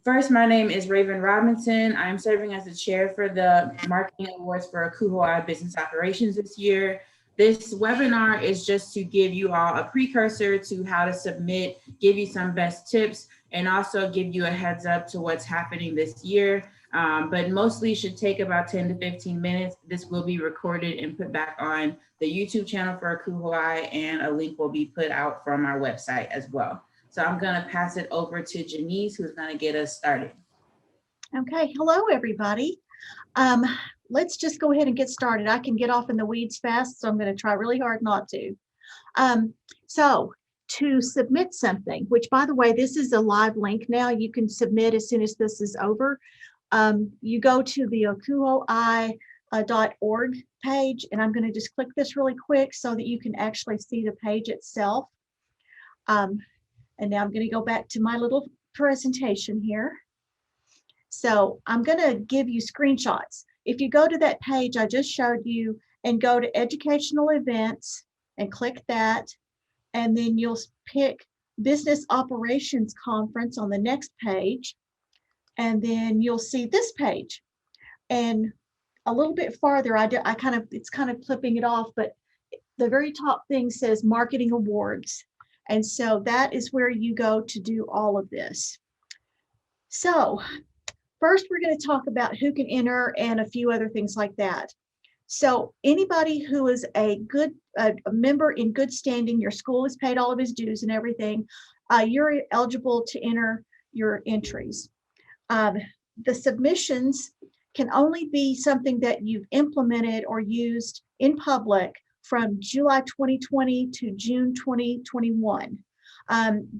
First, my name is Raven Robinson. I'm serving as the chair for the Marketing Awards for ACUHO-I Business Operations this year. This webinar is just to give you all a precursor to how to submit, give you some best tips, and also give you a heads up to what's happening this year. But mostly should take about 10 to 15 minutes. This will be recorded and put back on the YouTube channel for ACUHO-I, and a link will be put out from our website as well. So I'm going to pass it over to Janice, who's going to get us started. Okay, hello everybody. Let's just go ahead and get started. I can get off in the weeds fast, so I'm going to try really hard not to. So to submit something, which by the way, this is a live link now. You can submit as soon as this is over. You go to the ACUHO-I.org page, and I'm going to just click this really quick so that you can actually see the page itself. And now I'm going to go back to my little presentation here. So I'm going to give you screenshots. If you go to that page I just showed you and go to educational events and click that, and then you'll pick Business Operations Conference on the next page, and then you'll see this page. And a little bit farther, it's kind of clipping it off, but the very top thing says Marketing Awards. And so that is where you go to do all of this. So first, we're going to talk about who can enter and a few other things like that. So anybody who is a member in good standing, your school has paid all of his dues and everything, you're eligible to enter your entries. The submissions can only be something that you've implemented or used in public from July 2020 to June 2021.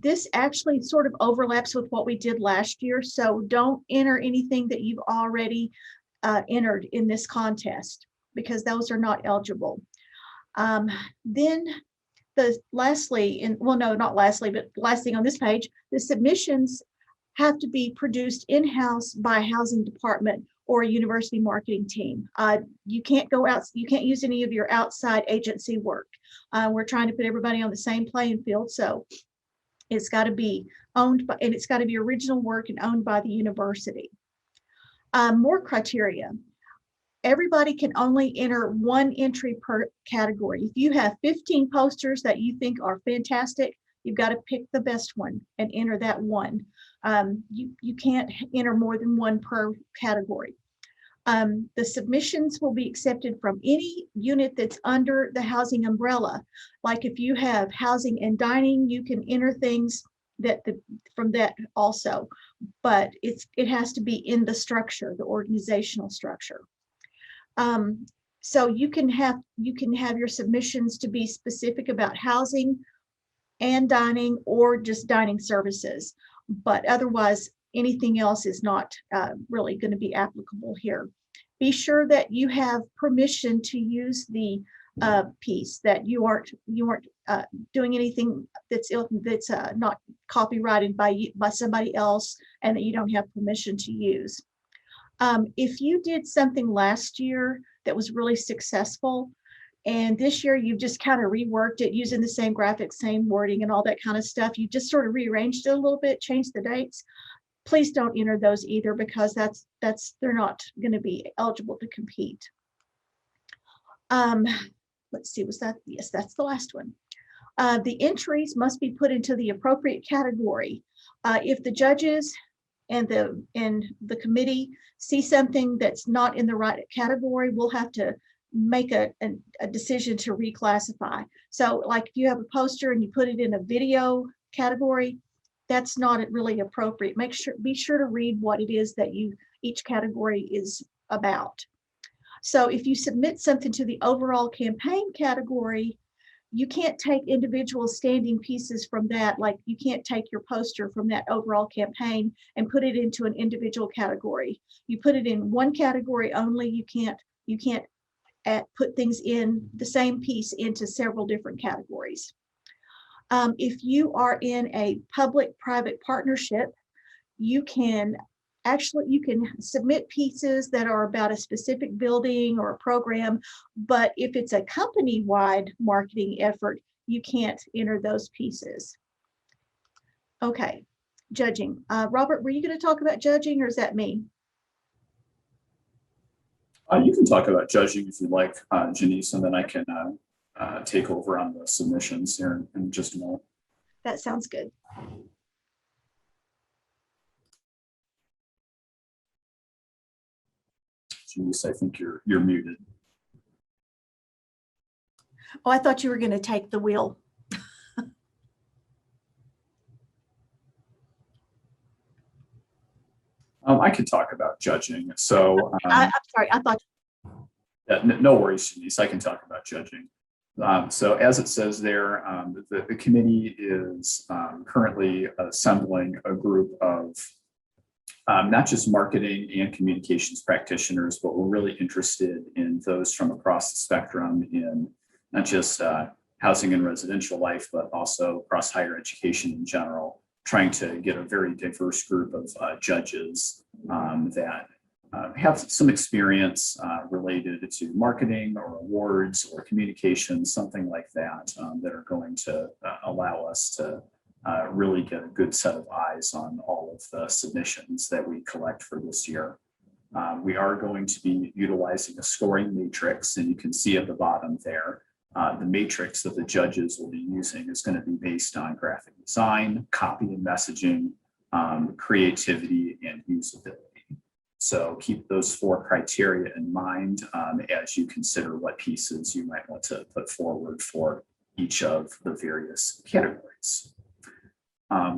This actually sort of overlaps with what we did last year, so don't enter anything that you've already entered in this contest, because those are not eligible. Then last thing on this page, the submissions have to be produced in-house by a housing department or a university marketing team. You can't go out, you can't use any of your outside agency work. We're trying to put everybody on the same playing field, so it's got to be owned by, and it's got to be original work and owned by the university. More criteria. Everybody can only enter one entry per category. If you have 15 posters that you think are fantastic, you've got to pick the best one and enter that one. You can't enter more than one per category. The submissions will be accepted from any unit that's under the housing umbrella. Like if you have housing and dining, you can enter things from that also, but it has to be in the structure, the organizational structure. So you can have your submissions to be specific about housing and dining, or just dining services, but otherwise anything else is not really going to be applicable here. Be sure that you have permission to use the piece, that you aren't doing anything that's not copyrighted by somebody else, and that you don't have permission to use. If you did something last year that was really successful, and this year you've just kind of reworked it using the same graphics, same wording and all that kind of stuff, you just sort of rearranged it a little bit, changed the dates, please don't enter those either, because they're not going to be eligible to compete. Let's see, yes, that's the last one. The entries must be put into the appropriate category. If the judges and the committee see something that's not in the right category, we'll have to make a decision to reclassify. So like if you have a poster and you put it in a video category, that's not really appropriate. Be sure to read what it is that each category is about. So if you submit something to the overall campaign category, you can't take individual standing pieces from that. Like you can't take your poster from that overall campaign and put it into an individual category. You put it in one category only. You can't put things in the same piece into several different categories. If you are in a public-private partnership, you can submit pieces that are about a specific building or a program, but if it's a company-wide marketing effort, you can't enter those pieces. Okay, Judging. Robert, were you going to talk about judging, or is that me? You can talk about judging if you like, Janice, and then I can take over on the submissions here in just a moment. That sounds good. Janice, I think you're muted. Oh, I thought you were going to take the wheel. I could talk about judging. So I'm sorry. I thought. no worries, Janice. I can talk about judging. So as it says there, the committee is currently assembling a group of not just marketing and communications practitioners, but we're really interested in those from across the spectrum in not just housing and residential life, but also across higher education in general, trying to get a very diverse group of judges that have some experience related to marketing or awards or communications, something like that, that are going to allow us to really get a good set of eyes on all of the submissions that we collect for this year. We are going to be utilizing a scoring matrix, and you can see at the bottom there, the matrix that the judges will be using is going to be based on graphic design, copy and messaging, creativity, and usability. So keep those 4 criteria in mind as you consider what pieces you might want to put forward for each of the various categories.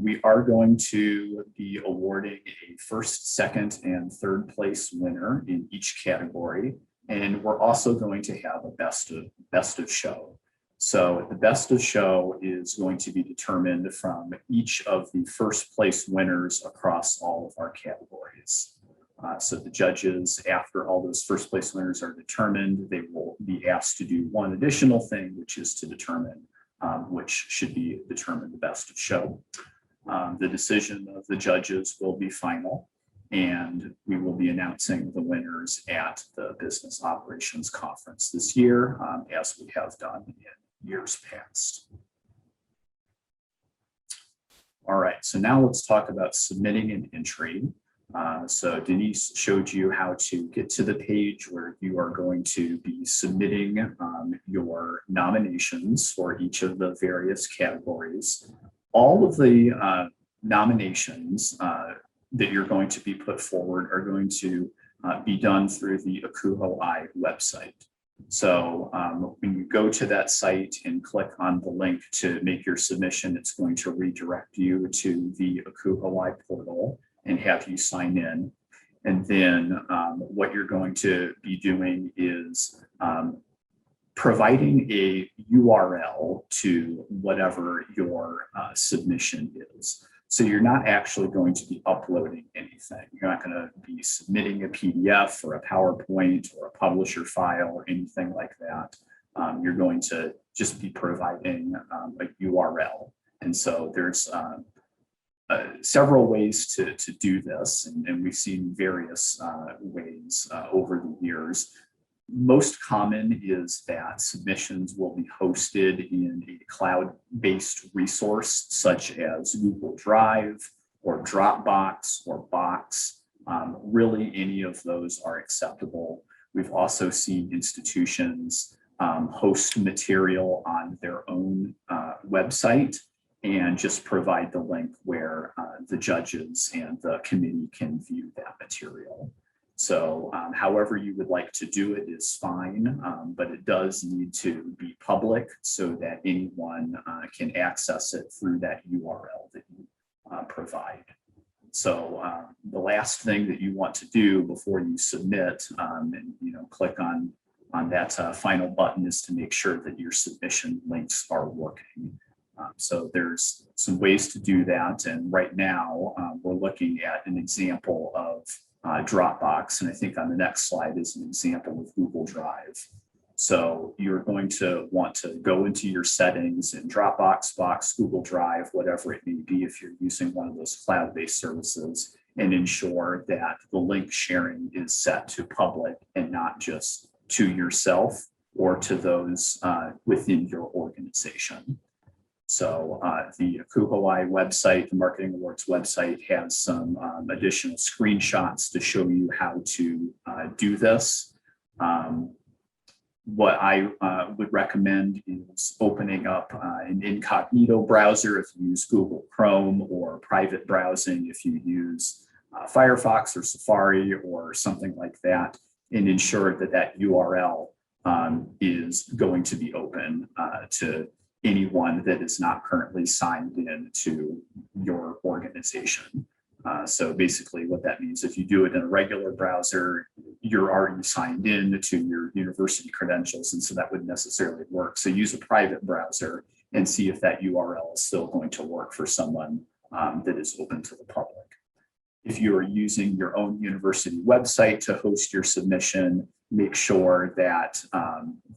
We are going to be awarding a first, second, and third place winner in each category. And we're also going to have a best of show. So the best of show is going to be determined from each of the first place winners across all of our categories. So the judges, after all those first place winners are determined, they will be asked to do one additional thing, which is to determine which should be determined the best of show. The decision of the judges will be final, and we will be announcing the winners at the Business Operations Conference this year, as we have done in years past. All right, so now let's talk about submitting an entry. So Denise showed you how to get to the page where you are going to be submitting your nominations for each of the various categories. All of the nominations that you're going to be put forward are going to be done through the ACUHO-I website. So when you go to that site and click on the link to make your submission, it's going to redirect you to the ACUHO-I portal and have you sign in. And then what you're going to be doing is providing a URL to whatever your submission is. So you're not actually going to be uploading anything. You're not going to be submitting a PDF or a PowerPoint or a publisher file or anything like that. You're going to just be providing a URL. And so there's several ways to do this, and we've seen various ways over the years. Most common is that submissions will be hosted in a cloud-based resource such as Google Drive or Dropbox or Box. Really, any of those are acceptable. We've also seen institutions host material on their own website and just provide the link where the judges and the committee can view that material. So however you would like to do it is fine, but it does need to be public so that anyone can access it through that URL that you provide. So the last thing that you want to do before you submit and click on that final button is to make sure that your submission links are working. So there's some ways to do that. And right now we're looking at an example of Dropbox. And I think on the next slide is an example of Google Drive. So you're going to want to go into your settings in Dropbox, Box, Google Drive, whatever it may be, if you're using one of those cloud-based services, and ensure that the link sharing is set to public and not just to yourself or to those within your organization. So the ACUHO-I website, the Marketing Awards website, has some additional screenshots to show you how to do this. What I would recommend is opening up an incognito browser if you use Google Chrome, or private browsing if you use Firefox or Safari or something like that, and ensure that that URL is going to be open to anyone that is not currently signed in to your organization. So basically what that means, if you do it in a regular browser, you're already signed in to your university credentials, and so that wouldn't necessarily work. So use a private browser and see if that URL is still going to work for someone that is open to the public. If you are using your own university website to host your submission, make sure that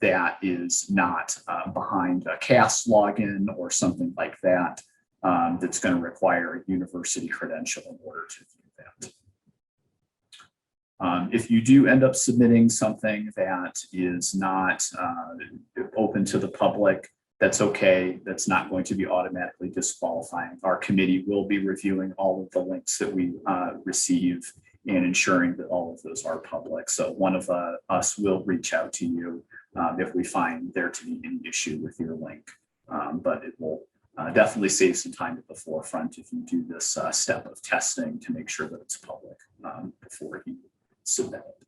that is not behind a CAS login or something like that. That's going to require a university credential in order to do that. If you do end up submitting something that is not open to the public, that's okay. That's not going to be automatically disqualifying. Our committee will be reviewing all of the links that we receive and ensuring that all of those are public. So one of us will reach out to you if we find there to be any issue with your link, but it will definitely save some time at the forefront if you do this step of testing to make sure that it's public before you submit it.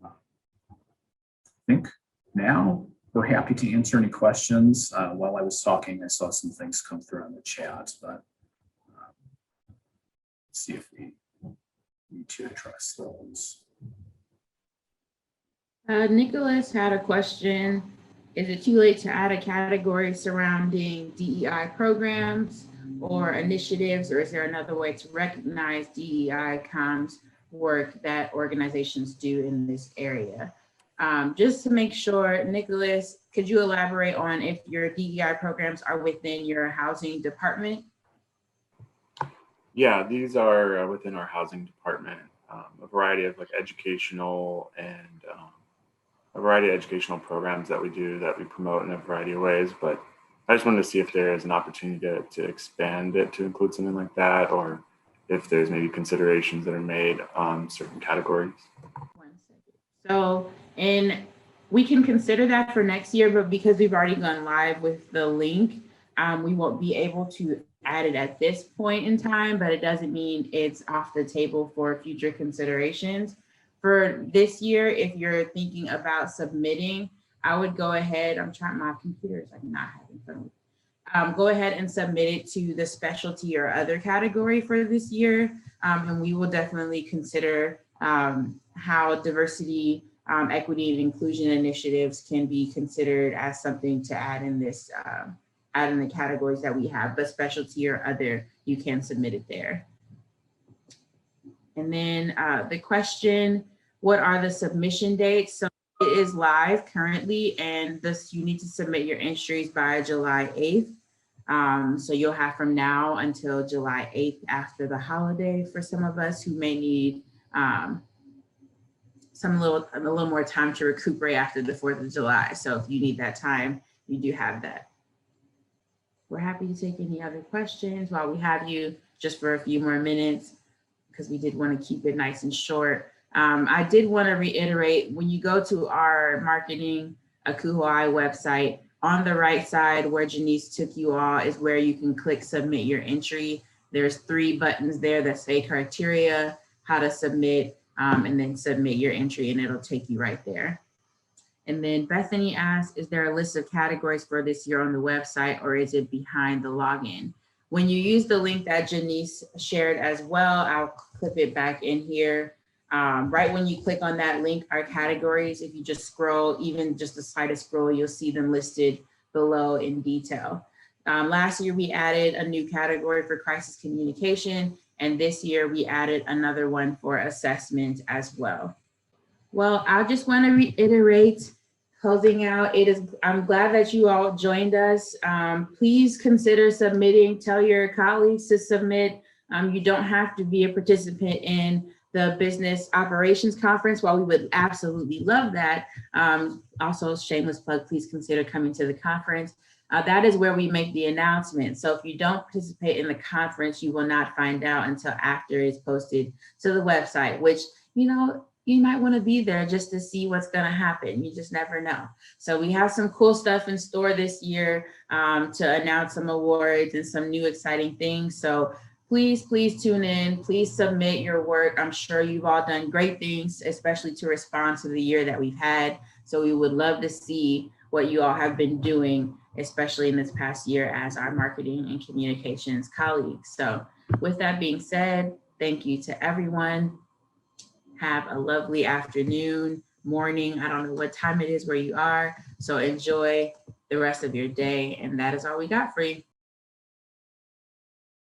I think now we're happy to answer any questions. While I was talking, I saw some things come through on the chat, but let's see if we need to address those. Nicholas had a question. Is it too late to add a category surrounding DEI programs or initiatives, or is there another way to recognize DEI comms work that organizations do in this area? Just to make sure, Nicholas, could you elaborate on if your DEI programs are within your housing department? Yeah, these are within our housing department, a variety of like educational and a variety of educational programs that we do that we promote in a variety of ways. But I just wanted to see if there is an opportunity to expand it to include something like that, or if there's maybe considerations that are made on certain categories. 1 second. So, and we can consider that for next year, but because we've already gone live with the link, we won't be able to add it at this point in time, but it doesn't mean it's off the table for future considerations. For this year, if you're thinking about submitting, I would go ahead, I'm trying, my computer is like not having fun. Go ahead and submit it to the specialty or other category for this year. And we will definitely consider how diversity, equity, and inclusion initiatives can be considered as something to add in this, add in the categories that we have, but specialty or other, you can submit it there. And then the question, what are the submission dates? So it is live currently, and this you need to submit your entries by July 8th. So you'll have from now until July 8th after the holiday for some of us who may need a little more time to recuperate after the 4th of July. So if you need that time, you do have that. We're happy to take any other questions while we have you just for a few more minutes, because we did want to keep it nice and short. I did want to reiterate, when you go to our Marketing ACUHO-I website, on the right side where Janice took you all is where you can click submit your entry. There's 3 buttons there that say criteria, how to submit, and then submit your entry, and it'll take you right there. And then Bethany asked, is there a list of categories for this year on the website, or is it behind the login? When you use the link that Janice shared as well, I'll clip it back in here. Right when you click on that link, our categories, if you just scroll, even just the slightest scroll, you'll see them listed below in detail. Last year, we added a new category for crisis communication, and this year we added another one for assessment as well. Well, I just want to reiterate, closing out, I'm glad that you all joined us. Please consider submitting, tell your colleagues to submit. You don't have to be a participant in the Business Operations Conference. While we would absolutely love that, also shameless plug, please consider coming to the conference. That is where we make the announcement. So if you don't participate in the conference, you will not find out until after it's posted to the website, which, you know, you might want to be there just to see what's going to happen. You just never know. So we have some cool stuff in store this year to announce some awards and some new exciting things. So please tune in. Please submit your work. I'm sure you've all done great things, especially to respond to the year that we've had. So we would love to see what you all have been doing, especially in this past year as our marketing and communications colleagues. So with that being said, thank you to everyone. Have a lovely afternoon, morning. I don't know what time it is where you are. So enjoy the rest of your day. And that is all we got for you.